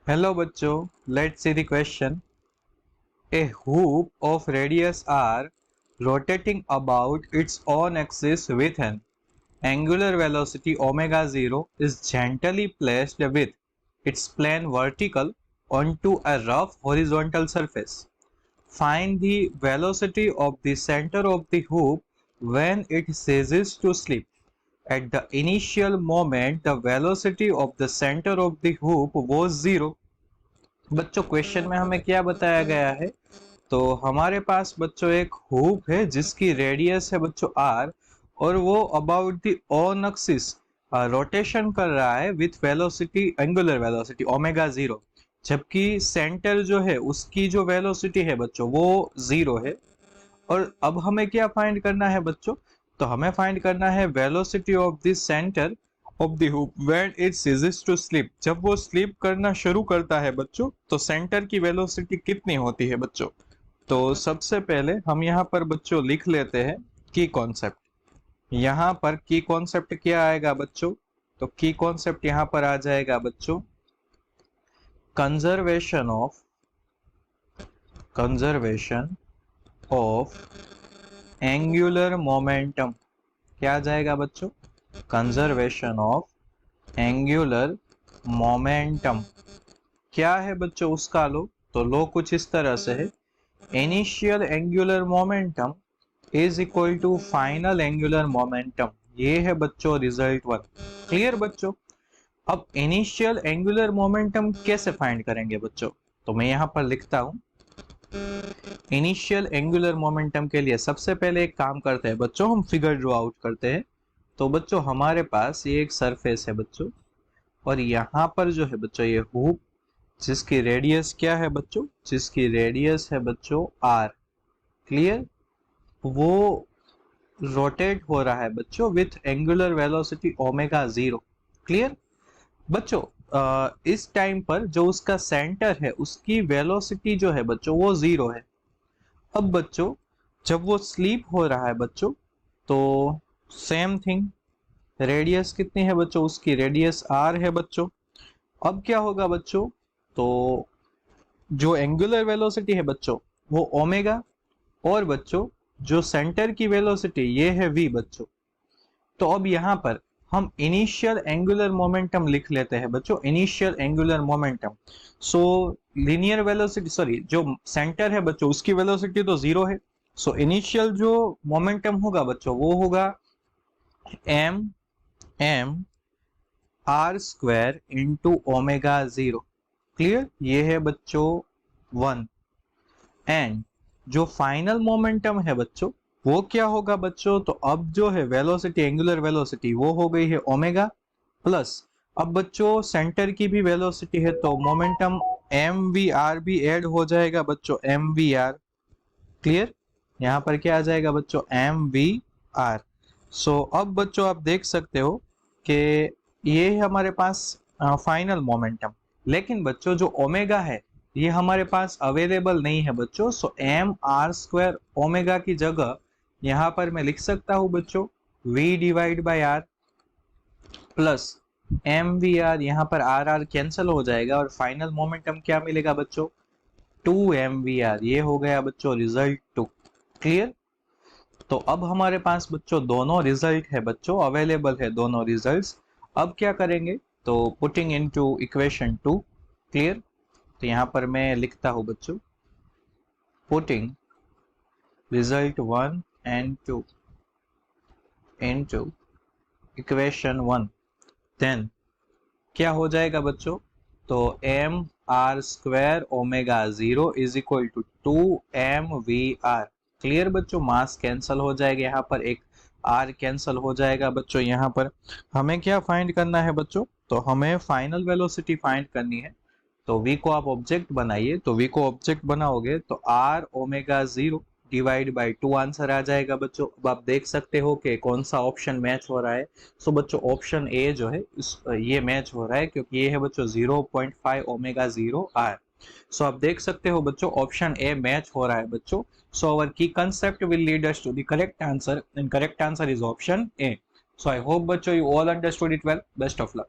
Hello बच्चों, let's see the question. A hoop of radius r rotating about its own axis with an angular velocity omega 0 is gently placed with its plane vertical onto a rough horizontal surface. Find the velocity of the center of the hoop when it ceases to slip. At the initial moment, the velocity of the center of the hoop was 0. बच्चों question में हमें क्या बताया गया है? तो हमारे पास बच्चों एक हुप है जिसकी रेडियस है बच्चों आर और वो about the on axis rotation कर रहा है with velocity angular velocity omega 0, जबकि सेंटर जो है उसकी जो वेलोसिटी है बच्चों वो 0 है। और अब हमें क्या फाइंड करना है बच्चों? तो हमें फाइंड करना है velocity of the centre of the hoop when it ceases to slip. जब वो स्लिप करना शुरू करता है बच्चों तो सेंटर की वेलोसिटी कितनी होती है बच्चों? तो सबसे पहले हम यहाँ पर बच्चों लिख लेते हैं की कॉन्सेप्ट। यहाँ पर की कॉन्सेप्ट क्या आएगा बच्चों? तो की कॉन्सेप्ट यहाँ पर आ जाएगा बच्चों कंजर्वेशन ऑफ एंगुलर मोमेंटम। क्या आ जाएगा बच्चों? Conservation of angular momentum. क्या है बच्चों उसका लो? तो लो कुछ इस तरह से है, initial angular momentum is equal to final angular momentum. ये है बच्चों रिजल्ट 1। क्लियर बच्चों? अब इनिशियल एंगुलर मोमेंटम कैसे फाइंड करेंगे बच्चों? तो मैं यहाँ पर लिखता हूं, इनिशियल एंगुलर मोमेंटम के लिए सबसे पहले एक काम करते हैं बच्चों, हम फिगर ड्रॉ आउट करते हैं। तो बच्चों हमारे पास ये एक सरफेस है बच्चों और यहाँ पर जो है बच्चों ये हुप जिसकी रेडियस क्या है बच्चों? जिसकी रेडियस है बच्चों आर। क्लियर? वो रोटेट हो रहा है बच्चों with angular velocity omega 0। Clear बच्चों? इस टाइम पर जो उसका सेंटर है उसकी वेलोसिटी जो है बच्चों वो 0 है। अब बच्चों जब वो स्लीप हो रहा है बच्चों तो सेम थिंग, रेडियस कितनी है बच्चों? उसकी रेडियस आर है बच्चों। अब क्या होगा बच्चों? तो जो एंगुलर वेलोसिटी है बच्चों वो ओमेगा, और बच्चों जो सेंटर की वेलोसिटी ये है वी बच्चों। तो अब यहाँ पर हम इनिशियल एंगुलर मोमेंटम लिख लेते हैं बच्चों, इनिशियल एंगुलर मोमेंटम। सो लीनियर वेलोसिटी, सॉरी जो सेंटर है बच्चों उसकी वेलोसिटी तो 0 है। सो इनिशियल जो मोमेंटम होगा बच्चों वो होगा m R square into omega 0। Clear? ये है बच्चों 1। एंड जो फाइनल मोमेंटम है बच्चों वो क्या होगा बच्चों? तो अब जो है वेलोसिटी, एंगुलर वेलोसिटी वो हो गई है ओमेगा प्लस, अब बच्चों सेंटर की भी वेलोसिटी है तो मोमेंटम एम वी आर भी ऐड हो जाएगा बच्चों, एम वी आर। क्लियर? यहाँ पर क्या आ जाएगा बच्चों? M V are. सो अब बच्चों आप देख सकते हो कि ये है हमारे पास फाइनल मोमेंटम, लेकिन बच्चों जो ओमेगा है ये हमारे पास अवेलेबल नहीं है बच्चों। सो एम आर स्क्वायर ओमेगा की जगह यहाँ पर मैं लिख सकता हूँ बच्चों v divide by R plus M V R. यहाँ पर आर आर कैंसिल हो जाएगा और फाइनल मोमेंटम क्या मिलेगा बच्चों? 2 mvr। ये हो गया बच्चों रिजल्ट 2। क्लियर? तो अब हमारे पास बच्चों दोनों रिजल्ट है बच्चों, अवेलेबल है दोनों रिजल्ट्स। अब क्या करेंगे? तो पुटिंग इनटू इक्वेशन 2। क्लियर? तो यहाँ पर मैं लिखता हूँ बच्चों putting result 1 and 2 into equation 1, then क्या हो जाएगा बच्चों? तो M R square omega 0 is equal to 2mvr। Clear बच्चों? मास कैंसल हो जाएगा, यहाँ पर एक r कैंसल हो जाएगा बच्चों। यहाँ पर हमें क्या फाइंड करना है बच्चों? तो हमें फाइनल वेलोसिटी फाइंड करनी है। तो v को आप ऑब्जेक्ट बनाइए, तो v को ऑब्जेक्ट बनाओगे तो r omega 0 divide by 2 answer आ जाएगा बच्चों। अब आप देख सकते हो कि कौन सा ऑप्शन मैच हो रहा है। सो बच्चों ऑप्शन ए जो है ये मैच हो रहा है क्योंकि ये है बच्चों 0.5 ओमेगा 0 आर। सो आप देख सकते हो बच्चों ऑप्शन ए मैच हो रहा है बच्चों। So our key concept will lead us to the correct answer, and correct answer is option A. So I hope बच्चों you all understood it well. Best of luck.